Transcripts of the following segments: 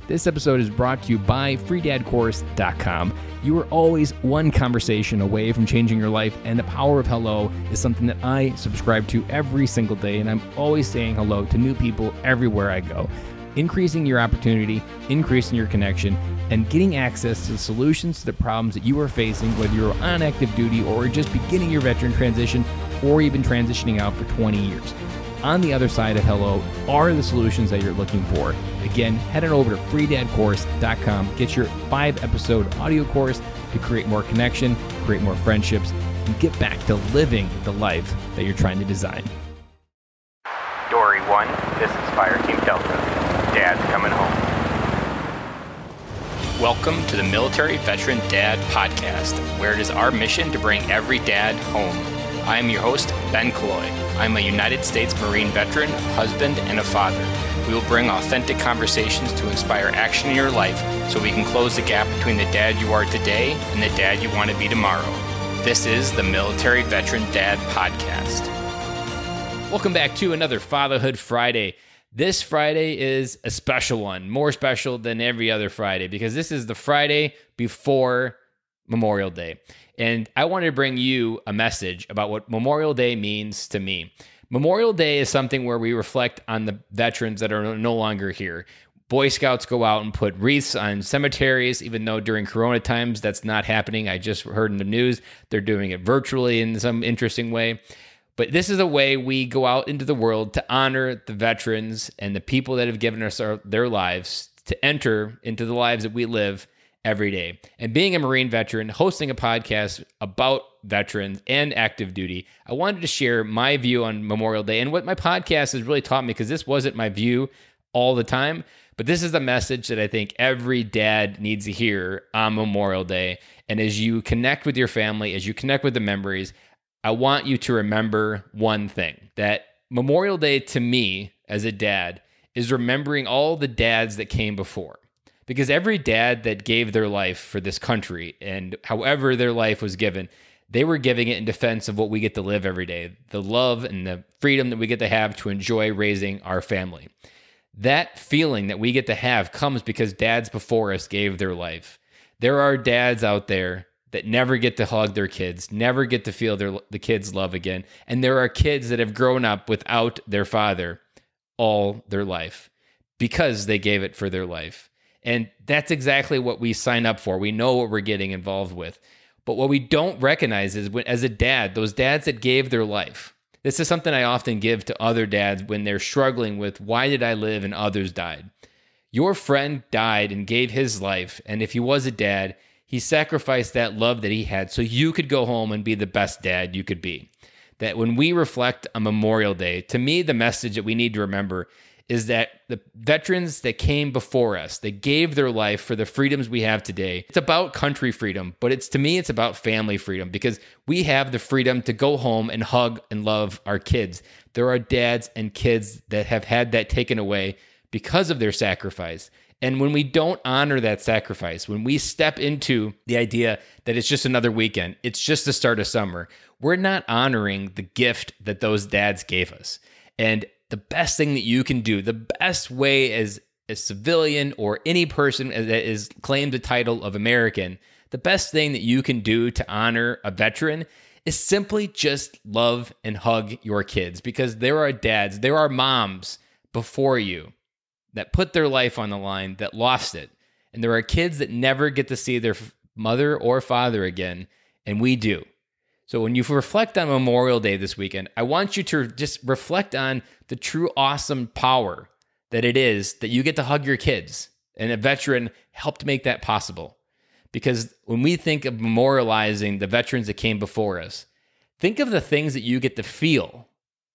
This episode is brought to you by freedadcourse.com. You are always one conversation away from changing your life, and the power of hello is something that I subscribe to every single day, and I'm always saying hello to new people everywhere I go. Increasing your opportunity, increasing your connection, and getting access to the solutions to the problems that you are facing, whether you're on active duty or just beginning your veteran transition or even transitioning out for 20 years. On the other side of hello are the solutions that you're looking for. Again, head on over to freedadcourse.com. Get your 5-episode audio course to create more connection, create more friendships, and get back to living the life that you're trying to design. Dory 1, this is Fire Team Delta. Dad's coming home. Welcome to the Military Veteran Dad Podcast, where it is our mission to bring every dad home. I am your host, Ben Killoy. I'm a United States Marine veteran, husband, and a father. We will bring authentic conversations to inspire action in your life so we can close the gap between the dad you are today and the dad you want to be tomorrow. This is the Military Veteran Dad Podcast. Welcome back to another Fatherhood Friday. This Friday is a special one, more special than every other Friday, because this is the Friday before Memorial Day. And I wanted to bring you a message about what Memorial Day means to me. Memorial Day is something where we reflect on the veterans that are no longer here. Boy Scouts go out and put wreaths on cemeteries, even though during Corona times that's not happening. I just heard in the news they're doing it virtually in some interesting way. But this is a way we go out into the world to honor the veterans and the people that have given us their lives to enter into the lives that we live every day. And being a Marine veteran, hosting a podcast about veterans and active duty, I wanted to share my view on Memorial Day and what my podcast has really taught me, because this wasn't my view all the time, but this is the message that I think every dad needs to hear on Memorial Day. And as you connect with your family, as you connect with the memories, I want you to remember one thing, that Memorial Day to me as a dad is remembering all the dads that came before. Because every dad that gave their life for this country, and however their life was given, they were giving it in defense of what we get to live every day, the love and the freedom that we get to have to enjoy raising our family. That feeling that we get to have comes because dads before us gave their life. There are dads out there that never get to hug their kids, never get to feel the kids' love again. And there are kids that have grown up without their father all their life because they gave it for their life. And that's exactly what we sign up for. We know what we're getting involved with. But what we don't recognize is when, as a dad, those dads that gave their life, this is something I often give to other dads when they're struggling with, why did I live and others died? Your friend died and gave his life. And if he was a dad, he sacrificed that love that he had so you could go home and be the best dad you could be. That when we reflect on Memorial Day, to me, the message that we need to remember is that the veterans that came before us, they gave their life for the freedoms we have today. It's about country freedom, but to me, it's about family freedom, because we have the freedom to go home and hug and love our kids. There are dads and kids that have had that taken away because of their sacrifice. And when we don't honor that sacrifice, when we step into the idea that it's just another weekend, it's just the start of summer, we're not honoring the gift that those dads gave us. And the best thing that you can do, the best way as a civilian or any person that is claimed the title of American, the best thing that you can do to honor a veteran is simply just love and hug your kids, because there are dads, there are moms before you that put their life on the line, that lost it. And there are kids that never get to see their mother or father again, and we do. So when you reflect on Memorial Day this weekend, I want you to just reflect on the true awesome power that it is that you get to hug your kids. And a veteran helped make that possible. Because when we think of memorializing the veterans that came before us, think of the things that you get to feel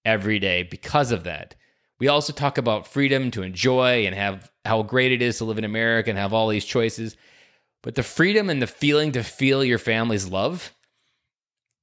every day because of that. We also talk about freedom to enjoy and have how great it is to live in America and have all these choices. But the freedom and the feeling to feel your family's love,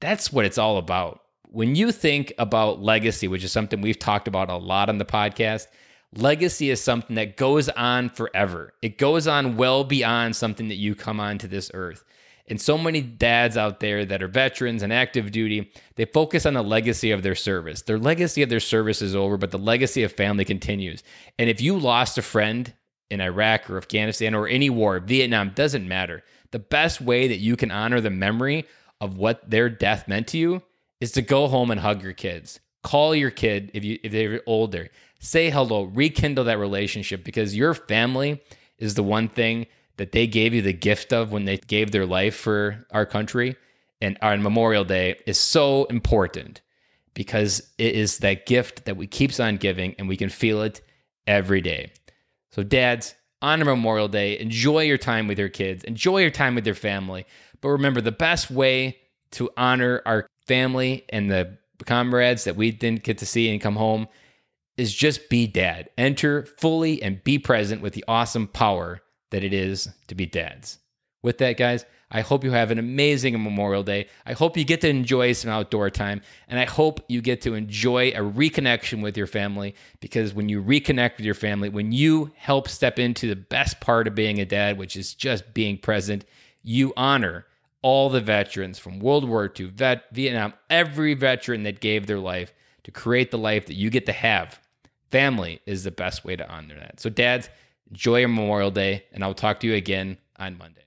that's what it's all about. When you think about legacy, which is something we've talked about a lot on the podcast, legacy is something that goes on forever. It goes on well beyond something that you come onto this earth. And so many dads out there that are veterans and active duty, they focus on the legacy of their service. Their legacy of their service is over, but the legacy of family continues. And if you lost a friend in Iraq or Afghanistan or any war, Vietnam, doesn't matter. The best way that you can honor the memory of what their death meant to you is to go home and hug your kids. Call your kid if they're older. Say hello, rekindle that relationship, because your family is the one thing that they gave you the gift of when they gave their life for our country. And on Memorial Day is so important because it is that gift that we keeps on giving, and we can feel it every day. So dads, on Memorial Day, enjoy your time with your kids, enjoy your time with your family. But remember, the best way to honor our family and the comrades that we didn't get to see and come home is just be dad. Enter fully and be present with the awesome power that it is to be dads. With that, guys, I hope you have an amazing Memorial Day. I hope you get to enjoy some outdoor time, and I hope you get to enjoy a reconnection with your family, because when you reconnect with your family, when you help step into the best part of being a dad, which is just being present, you honor all the veterans from World War II, Vietnam, every veteran that gave their life to create the life that you get to have. Family is the best way to honor that. So dads, enjoy your Memorial Day, and I'll talk to you again on Monday.